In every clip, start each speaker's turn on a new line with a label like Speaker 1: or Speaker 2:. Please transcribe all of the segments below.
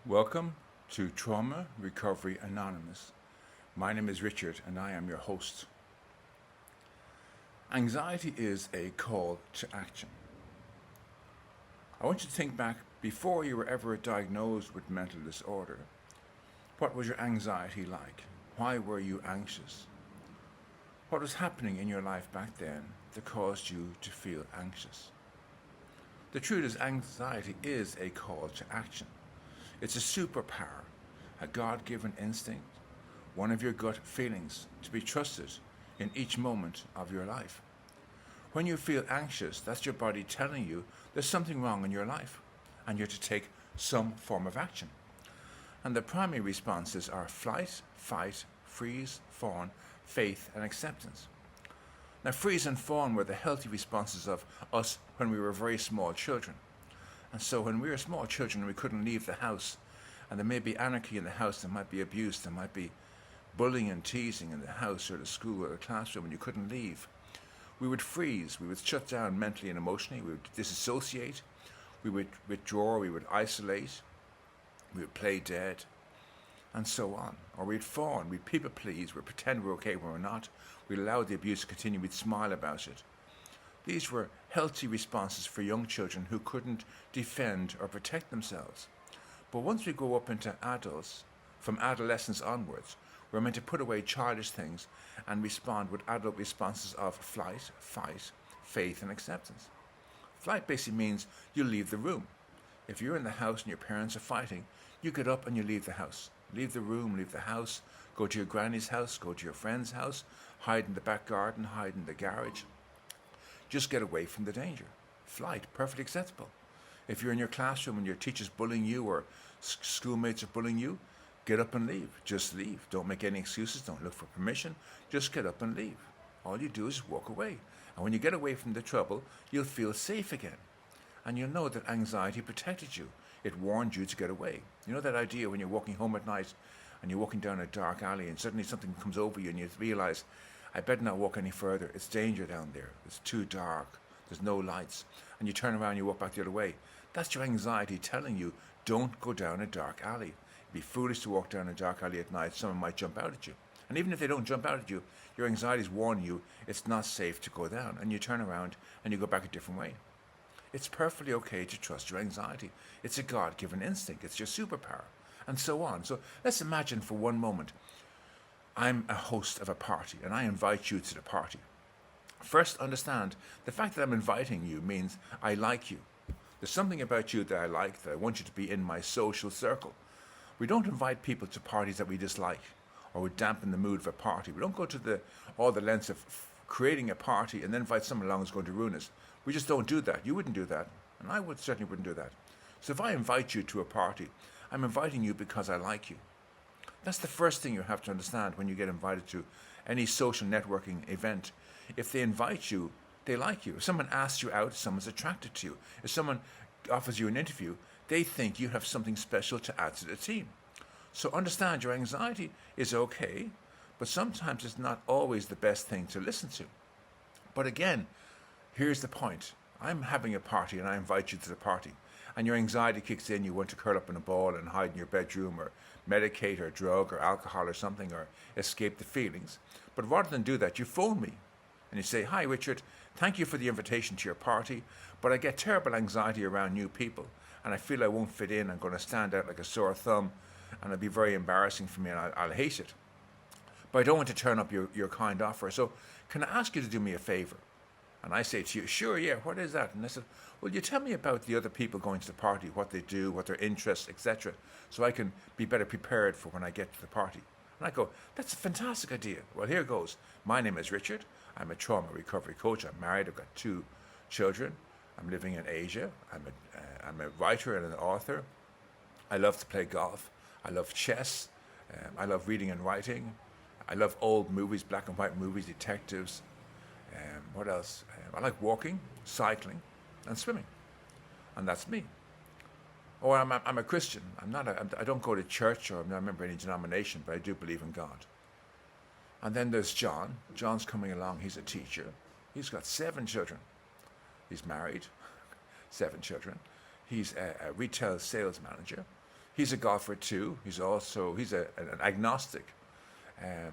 Speaker 1: Welcome to Trauma Recovery Anonymous. My name is Richard and I am your host. Anxiety is a call to action. I want you to think back before you were ever diagnosed with mental disorder. What was your anxiety like? Why were you anxious? What was happening in your life back then that caused you to feel anxious? The truth is, anxiety is a call to action. It's a superpower, a God given instinct, one of your gut feelings to be trusted in each moment of your life. When you feel anxious, that's your body telling you there's something wrong in your life and you're to take some form of action. And the primary responses are flight, fight, freeze, fawn, faith, and acceptance. Now, freeze and fawn were the healthy responses of us when we were very small children. And so when we were small children, we couldn't leave the house, and there may be anarchy in the house, there might be abuse, there might be bullying and teasing in the house or the school or the classroom, and you couldn't leave. We would freeze, we would shut down mentally and emotionally, we would disassociate, we would withdraw, we would isolate, we would play dead, and so on. Or we'd fawn, we'd people please, we'd pretend we're okay when we're not, we'd allow the abuse to continue, we'd smile about it. These were healthy responses for young children who couldn't defend or protect themselves. But once we go up into adults, from adolescence onwards, we're meant to put away childish things and respond with adult responses of flight, fight, faith, and acceptance. Flight basically means you leave the room. If you're in the house and your parents are fighting, you get up and you leave the house. Leave the room, leave the house, go to your granny's house, go to your friend's house, hide in the back garden, hide in the garage. Just get away from the danger. Flight, perfectly acceptable. If you're in your classroom and your teacher's bullying you or schoolmates are bullying you, get up and leave. Just leave. Don't make any excuses. Don't look for permission. Just get up and leave. All you do is walk away. And when you get away from the trouble, you'll feel safe again. And you'll know that anxiety protected you. It warned you to get away. You know that idea when you're walking home at night and you're walking down a dark alley and suddenly something comes over you and you realize, I better not walk any further. It's danger down there. It's too dark. There's no lights. And you turn around and you walk back the other way. That's your anxiety telling you, don't go down a dark alley. It'd be foolish to walk down a dark alley at night. Someone might jump out at you. And even if they don't jump out at you, your anxiety is warning you it's not safe to go down. And you turn around and you go back a different way. It's perfectly okay to trust your anxiety. It's a God-given instinct. It's your superpower. And so on. So let's imagine for one moment I'm a host of a party and I invite you to the party. First, understand the fact that I'm inviting you means I like you. There's something about you that I like, that I want you to be in my social circle. We don't invite people to parties that we dislike or would dampen the mood of a party. We don't go to all the lengths of creating a party and then invite someone along who's going to ruin us. We just don't do that. You wouldn't do that, and I certainly wouldn't do that. So if I invite you to a party, I'm inviting you because I like you. That's the first thing you have to understand when you get invited to any social networking event. If they invite you, they like you. If someone asks you out, someone's attracted to you. If someone offers you an interview, they think you have something special to add to the team. So understand your anxiety is okay, but sometimes it's not always the best thing to listen to. But again, here's the point. I'm having a party and I invite you to the party. And your anxiety kicks in, you want to curl up in a ball and hide in your bedroom or medicate or drug or alcohol or something or escape the feelings. But rather than do that, you phone me and you say, hi Richard, thank you for the invitation to your party, but I get terrible anxiety around new people and I feel I won't fit in. I'm going to stand out like a sore thumb and it'll be very embarrassing for me and I'll hate it. But I don't want to turn up your kind offer. So can I ask you to do me a favor? And I say to you, sure, yeah, what is that? And I said, well, you tell me about the other people going to the party, what they do, what their interests, etc., so I can be better prepared for when I get to the party. And I go, that's a fantastic idea. Well, here goes. My name is Richard. I'm a trauma recovery coach. I'm married. I've got 2 children. I'm living in Asia. I'm a writer and an author. I love to play golf. I love chess. I love reading and writing. I love old movies, black and white movies, detectives. What else? I like walking, cycling, and swimming, and that's me. Or I'm a Christian. I don't go to church or I'm not a member of any denomination, but I do believe in God. And then there's John. John's coming along. He's a teacher. He's got 7 children. He's married, 7 children. He's a retail sales manager. He's a golfer too. He's an agnostic. Um,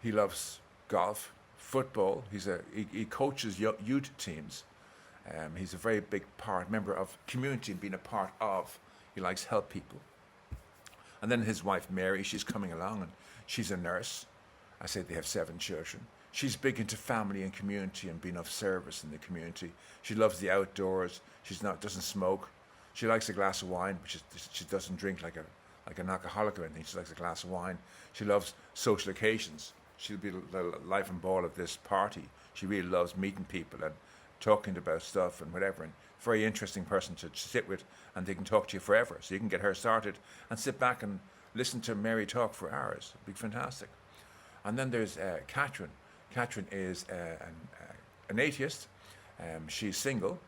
Speaker 1: he loves golf, football. He coaches youth teams. He's a very big member of community and being a part of. He likes help people. And then his wife Mary, she's coming along and she's a nurse. I say they have 7 children. She's big into family and community and being of service in the community. She loves the outdoors. Doesn't smoke. She likes a glass of wine, but she doesn't drink like an alcoholic or anything. She likes a glass of wine. She loves social occasions. She'll be the life and ball of this party. She really loves meeting people and talking about stuff and whatever. And very interesting person to sit with, and they can talk to you forever. So you can get her started and sit back and listen to Mary talk for hours. It'd be fantastic. And then there's Catherine. Catherine is an atheist. She's single.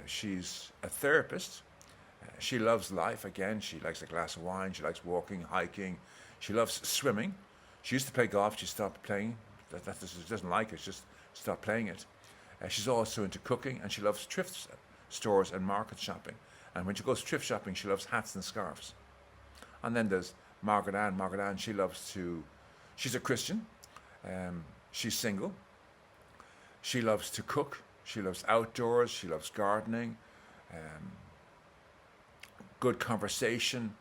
Speaker 1: She's a therapist. She loves life. Again, she likes a glass of wine. She likes walking, hiking. She loves swimming. She used to play golf. She stopped playing. She doesn't like it. She just stopped playing it. She's also into cooking, and she loves thrift stores and market shopping. And when she goes thrift shopping, she loves hats and scarves. And then there's Margaret Ann. Margaret Ann, she's a Christian. She's single. She loves to cook. She loves outdoors. She loves gardening. Good conversation.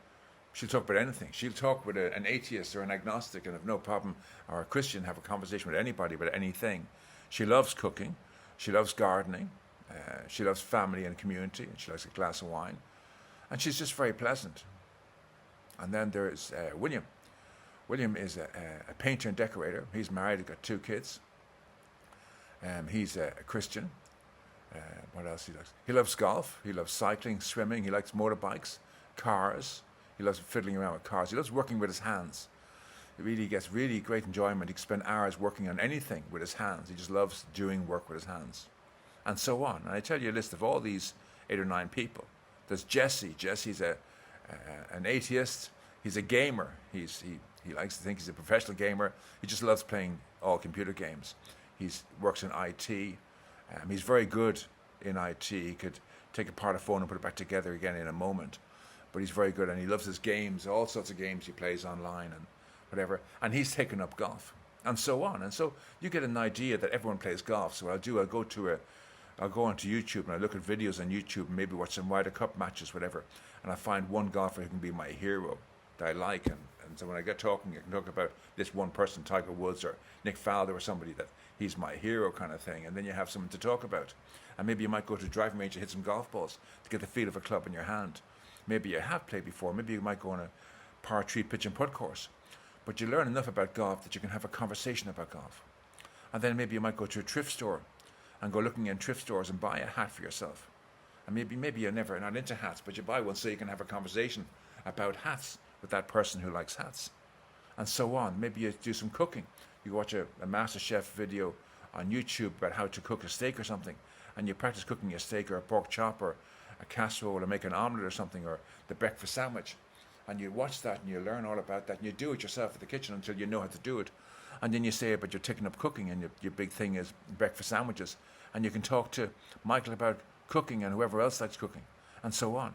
Speaker 1: She'll talk about anything. She'll talk with an atheist or an agnostic and have no problem, or a Christian, have a conversation with anybody about anything. She loves cooking. She loves gardening. She loves family and community. And she likes a glass of wine. And she's just very pleasant. And then there's William. William is a painter and decorator. He's married. He's got 2 kids. He's a Christian. What else he likes? He loves golf. He loves cycling, swimming. He likes motorbikes, cars. He loves fiddling around with cars. He loves working with his hands. He really gets really great enjoyment. He can spend hours working on anything with his hands. He just loves doing work with his hands. And so on. And I tell you a list of all these 8 or 9 people. There's Jesse. Jesse's an atheist. He's a gamer. He likes to think he's a professional gamer. He just loves playing all computer games. He works in IT. He's very good in IT. He could take apart a phone and put it back together again in a moment. But he's very good, and he loves his games, all sorts of games he plays online and whatever. And he's taken up golf, and so on. And so you get an idea that everyone plays golf. So I'll go onto YouTube and I look at videos on YouTube and maybe watch some Ryder Cup matches, whatever. And I find one golfer who can be my hero that I like. And so when I get talking, I can talk about this one person, Tiger Woods or Nick Faldo or somebody, that he's my hero kind of thing. And then you have someone to talk about. And maybe you might go to a driving range and hit some golf balls to get the feel of a club in your hand. Maybe you have played before. Maybe you might go on a par 3 pitch and putt course. But you learn enough about golf that you can have a conversation about golf. And then maybe you might go to a thrift store and go looking in thrift stores and buy a hat for yourself. And maybe you're not into hats, but you buy one so you can have a conversation about hats with that person who likes hats. And so on. Maybe you do some cooking. You watch a MasterChef video on YouTube about how to cook a steak or something, and you practice cooking a steak or a pork chop or a casserole or make an omelette or something, or the breakfast sandwich. And you watch that and you learn all about that and you do it yourself at the kitchen until you know how to do it. And then you say, but you're taking up cooking and your big thing is breakfast sandwiches. And you can talk to Michael about cooking and whoever else likes cooking, and so on.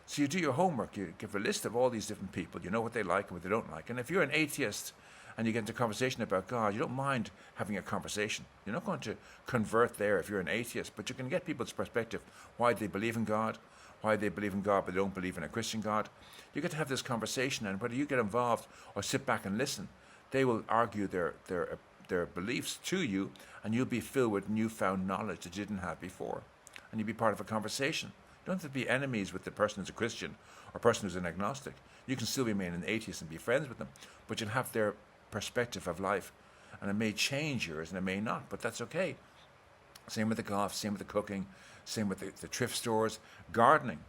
Speaker 1: So you do your homework. You give a list of all these different people. You know what they like and what they don't like. And if you're an atheist and you get into conversation about God, you don't mind having a conversation. You're not going to convert there if you're an atheist, but you can get people's perspective, why they believe in God, why they believe in God but they don't believe in a Christian God. You get to have this conversation, and whether you get involved or sit back and listen, they will argue their beliefs to you, and you'll be filled with newfound knowledge that you didn't have before. And you'll be part of a conversation. You don't have to be enemies with the person who's a Christian or person who's an agnostic. You can still remain an atheist and be friends with them, but you'll have their perspective of life, and it may change yours and it may not, but that's okay. Same with the golf, same with the cooking, same with the thrift stores. Gardening.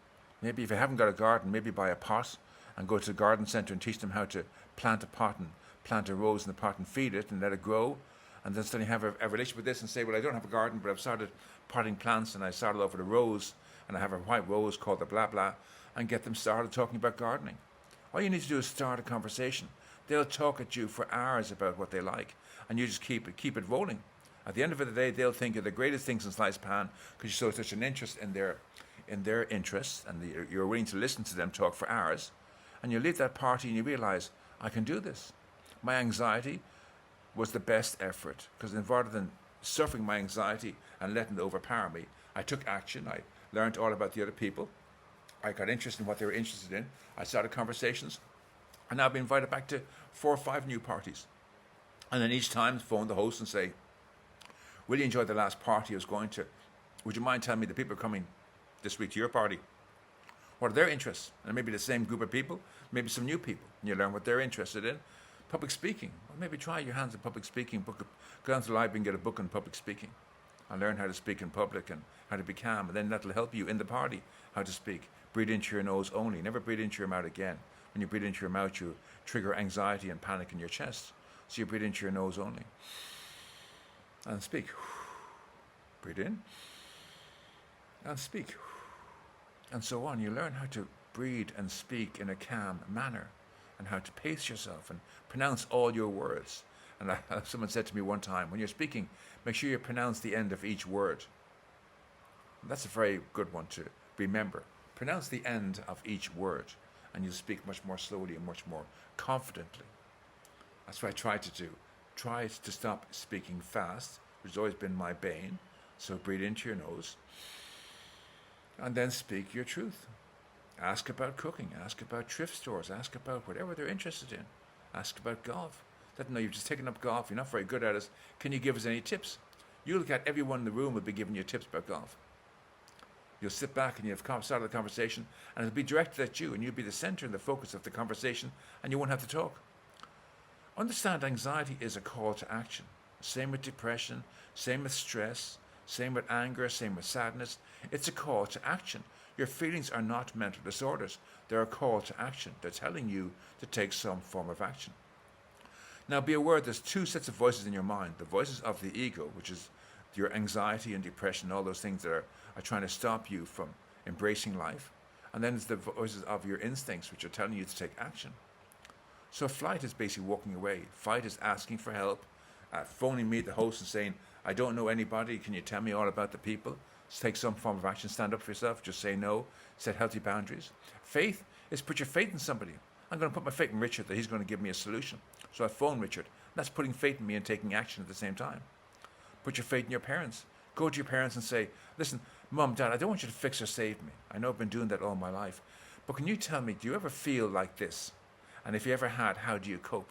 Speaker 1: Maybe if you haven't got a garden, maybe buy a pot and go to the garden centre and teach them how to plant a pot and plant a rose in the pot and feed it and let it grow. And then suddenly have a relationship with this and say, well, I don't have a garden, but I've started potting plants, and I started off with a rose, and I have a white rose called the blah blah, and get them started talking about gardening. All you need to do is start a conversation. They'll talk at you for hours about what they like, and you just keep it rolling. At the end of the day, they'll think you're the greatest thing since sliced pan because you show such an interest in in their interests, and you're willing to listen to them talk for hours, and you leave that party and you realize, I can do this. My anxiety was the best effort, because rather than suffering my anxiety and letting it overpower me, I took action. I learned all about the other people. I got interested in what they were interested in. I started conversations, and now I've been invited back to 4 or 5 new parties. And then each time phone the host and say, really enjoyed the last party I was going to. Would you mind telling me the people are coming this week to your party? What are their interests? And maybe the same group of people, maybe some new people. And you learn what they're interested in. Public speaking. Well, maybe try your hands at public speaking. Go down to the library and get a book on public speaking. And learn how to speak in public and how to be calm. And then that'll help you in the party how to speak. Breathe into your nose only. Never breathe into your mouth again. When you breathe into your mouth, you trigger anxiety and panic in your chest. So you breathe into your nose only. And speak. Breathe in. And speak. And so on. You learn how to breathe and speak in a calm manner, and how to pace yourself and pronounce all your words. And someone said to me one time, when you're speaking, make sure you pronounce the end of each word. And that's a very good one to remember. Pronounce the end of each word, and you'll speak much more slowly and much more confidently. That's what I try to do. Try to stop speaking fast, which has always been my bane. So breathe into your nose, and then speak your truth. Ask about cooking, ask about thrift stores, ask about whatever they're interested in. Ask about golf. Let them know you've just taken up golf, you're not very good at it. Can you give us any tips? You look at everyone in the room will be giving you tips about golf. You'll sit back and you've started the conversation, and it'll be directed at you, and you'll be the center and the focus of the conversation, and you won't have to talk. Understand anxiety is a call to action. Same with depression, same with stress, same with anger, same with sadness. It's a call to action. Your feelings are not mental disorders. They're a call to action. They're telling you to take some form of action. Now be aware there's 2 sets of voices in your mind. The voices of the ego, which is your anxiety and depression, all those things that are trying to stop you from embracing life. And then there's the voices of your instincts, which are telling you to take action. So flight is basically walking away. Fight is asking for help, phoning me, the host, and saying, I don't know anybody. Can you tell me all about the people? Take some form of action. Stand up for yourself. Just say no. Set healthy boundaries. Faith is put your faith in somebody. I'm going to put my faith in Richard that he's going to give me a solution. So I phone Richard. That's putting faith in me and taking action at the same time. Put your faith in your parents. Go to your parents and say, listen, Mom, Dad, I don't want you to fix or save me. I know I've been doing that all my life. But can you tell me, do you ever feel like this? And if you ever had, how do you cope?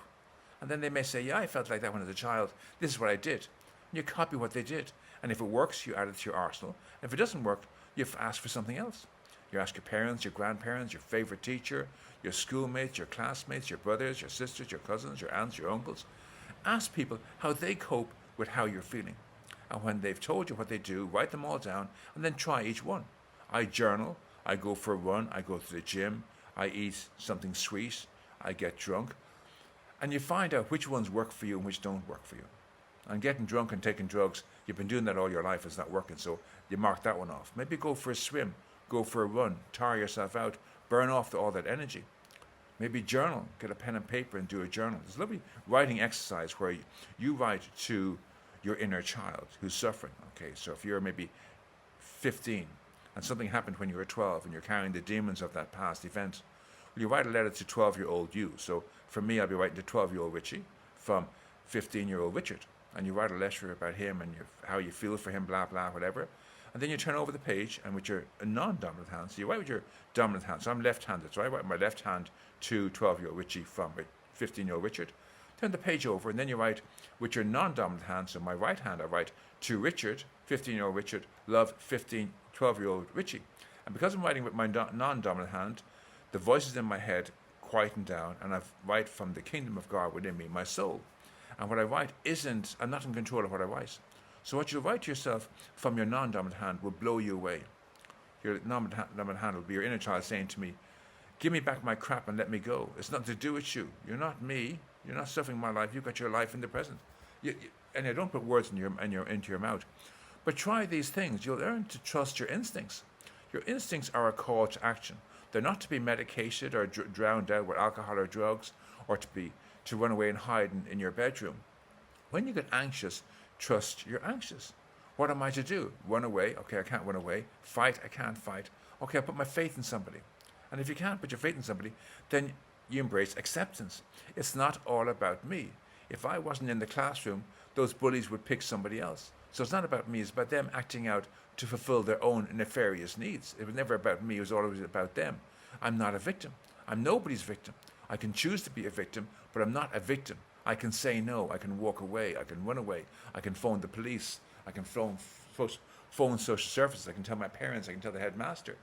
Speaker 1: And then they may say, yeah, I felt like that when I was a child. This is what I did. And you copy what they did. And if it works, you add it to your arsenal. And if it doesn't work, you ask for something else. You ask your parents, your grandparents, your favorite teacher, your schoolmates, your classmates, your brothers, your sisters, your cousins, your aunts, your uncles. Ask people how they cope with how you're feeling. And when they've told you what they do, write them all down and then try each one. I journal, I go for a run, I go to the gym, I eat something sweet, I get drunk. And you find out which ones work for you and which don't work for you. And getting drunk and taking drugs, you've been doing that all your life, it's not working, so you mark that one off. Maybe go for a swim, go for a run, tire yourself out, burn off all that energy. Maybe journal, get a pen and paper and do a journal. It's a lovely writing exercise where you write to your inner child who's suffering. Okay, so if you're maybe 15 and something happened when you were 12 and you're carrying the demons of that past event, well, you write a letter to 12-year-old you. So for me, I'll be writing to 12-year-old Richie from 15-year-old Richard. And you write a letter about him and how you feel for him, blah, blah, whatever. And then you turn over the page, and with your non-dominant hand, so you write with your dominant hand. So I'm left-handed, so I write with my left hand to 12-year-old Richie from 15-year-old Richard. Turn the page over, and then you write with your non-dominant hand, so my right hand, I write to Richard, 15-year-old Richard, love 12-year-old Richie. And because I'm writing with my non-dominant hand, the voices in my head quieten down, and I write from the kingdom of God within me, my soul. And what I write I'm not in control of what I write. So what you write to yourself from your non-dominant hand will blow you away. Your non-dominant hand will be your inner child saying to me, give me back my crap and let me go. It's nothing to do with you. You're not me. You're not suffering my life. You've got your life in the present. And I don't put words into your mouth. But try these things. You'll learn to trust your instincts. Your instincts are a call to action. They're not to be medicated or drowned out with alcohol or drugs, or to run away and hide in your bedroom. When you get anxious, trust you're anxious. What am I to do? Run away? Okay, I can't run away. Fight? I can't fight. Okay, I put my faith in somebody. And if you can't put your faith in somebody, then you embrace acceptance. It's not all about me. If I wasn't in the classroom, those bullies would pick somebody else. So it's not about me, it's about them acting out to fulfill their own nefarious needs. It was never about me, it was always about them. I'm not a victim. I'm nobody's victim. I can choose to be a victim, but I'm not a victim. I can say no, I can walk away, I can run away, I can phone the police, I can phone social services, I can tell my parents, I can tell the headmaster.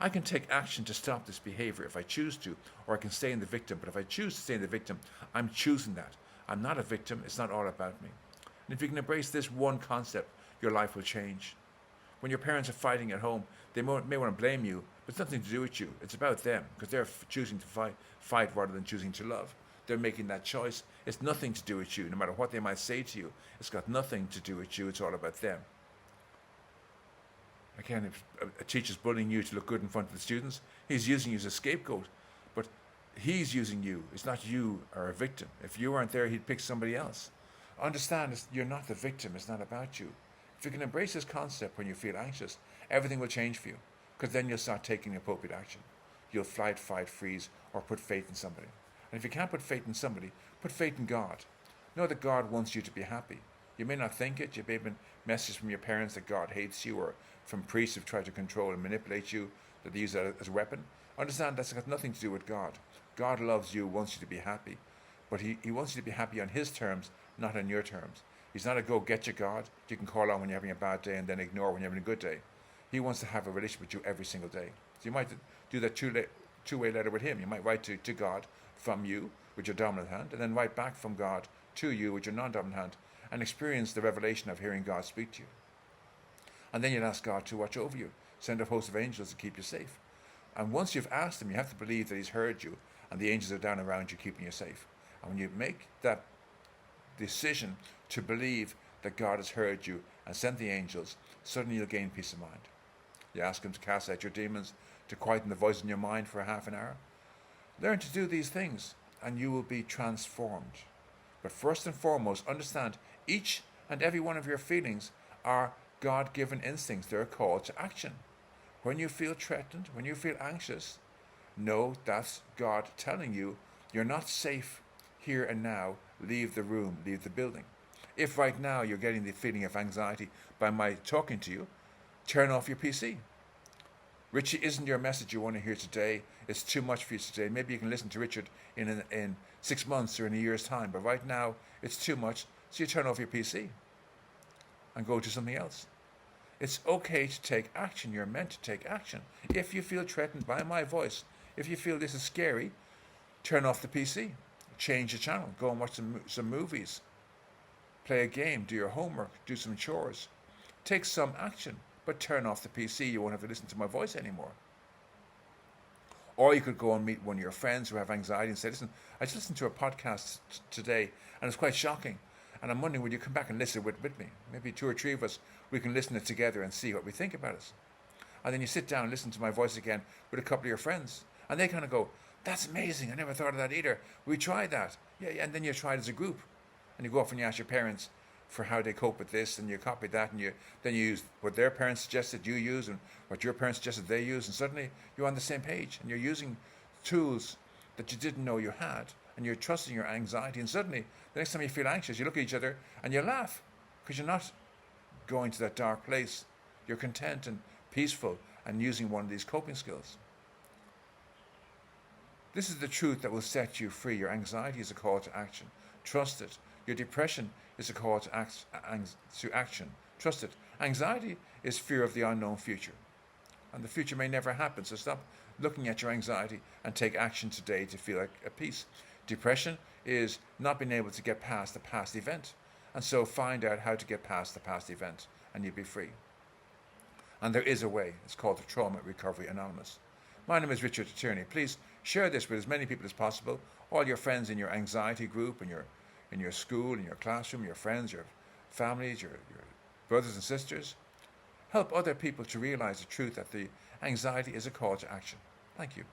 Speaker 1: I can take action to stop this behavior if I choose to, or I can stay in the victim. But if I choose to stay in the victim, I'm choosing that. I'm not a victim, it's not all about me. And if you can embrace this one concept, your life will change. When your parents are fighting at home, they may want to blame you, but it's nothing to do with you. It's about them, because they're choosing to fight rather than choosing to love. They're making that choice. It's nothing to do with you, no matter what they might say to you. It's got nothing to do with you, it's all about them. Again, if a teacher's bullying you to look good in front of the students, he's using you as a scapegoat, but he's using you. It's not you are a victim. If you weren't there, he'd pick somebody else. Understand, you're not the victim. It's not about you. If you can embrace this concept when you feel anxious, everything will change for you, because then you'll start taking appropriate action. You'll flight, fight, freeze, or put faith in somebody. And if you can't put faith in somebody, put faith in God. Know that God wants you to be happy. You may not think it. You may have been messages from your parents that God hates you, or from priests who've tried to control and manipulate you, that they use that as a weapon. Understand that's got nothing to do with God. God loves you, wants you to be happy. But he wants you to be happy on his terms, not on your terms. He's not a go-get-you God you can call on when you're having a bad day and then ignore when you're having a good day. He wants to have a relationship with you every single day. So you might do that two-way letter with him. You might write to God from you with your dominant hand, and then write back from God to you with your non-dominant hand, and experience the revelation of hearing God speak to you. And then you'll ask God to watch over you, send a host of angels to keep you safe. And once you've asked him, you have to believe that he's heard you, and the angels are down around you keeping you safe. And when you make that decision to believe that God has heard you and sent the angels, suddenly you'll gain peace of mind. You ask him to cast out your demons, to quieten the voice in your mind for a half an hour. Learn to do these things, and you will be transformed. But first and foremost, understand each and every one of your feelings are God-given instincts. They're a call to action. When you feel threatened, when you feel anxious, know that's God telling you you're not safe here and now. Leave the room, leave the building. If right now you're getting the feeling of anxiety by my talking to you, turn off your PC. Richie isn't your message you want to hear today. It's too much for you today. Maybe you can listen to Richard in 6 months or in a year's time. But right now, it's too much. So you turn off your PC and go to something else. It's okay to take action. You're meant to take action. If you feel threatened by my voice, if you feel this is scary, turn off the PC. Change the channel. Go and watch some movies. Play a game. Do your homework. Do some chores. Take some action. But turn off the PC. You won't have to listen to my voice anymore. Or you could go and meet one of your friends who have anxiety and say, listen, I just listened to a podcast today and it's quite shocking. And I'm wondering, will you come back and listen with me? Maybe 2 or 3 of us, we can listen to it together and see what we think about it. And then you sit down and listen to my voice again with a couple of your friends. And they kind of go, that's amazing. I never thought of that either. We tried that. Yeah. And then you try it as a group. And you go off and you ask your parents for how they cope with this, and you copy that, and then you use what their parents suggested you use and what your parents suggested they use, and suddenly you're on the same page, and you're using tools that you didn't know you had, and you're trusting your anxiety, and suddenly the next time you feel anxious, you look at each other and you laugh, because you're not going to that dark place. You're content and peaceful and using one of these coping skills. This is the truth that will set you free. Your anxiety is a call to action. Trust it. Your depression is a call to action. Trust it. Anxiety is fear of the unknown future. And the future may never happen, so stop looking at your anxiety and take action today to feel like at peace. Depression is not being able to get past the past event. And so find out how to get past the past event and you'll be free. And there is a way. It's called the Trauma Recovery Anonymous. My name is Richard Tierney. Please share this with as many people as possible. All your friends in your anxiety group, in your school, in your classroom, your friends, your families, your brothers and sisters. Help other people to realize the truth that the anxiety is a call to action. Thank you.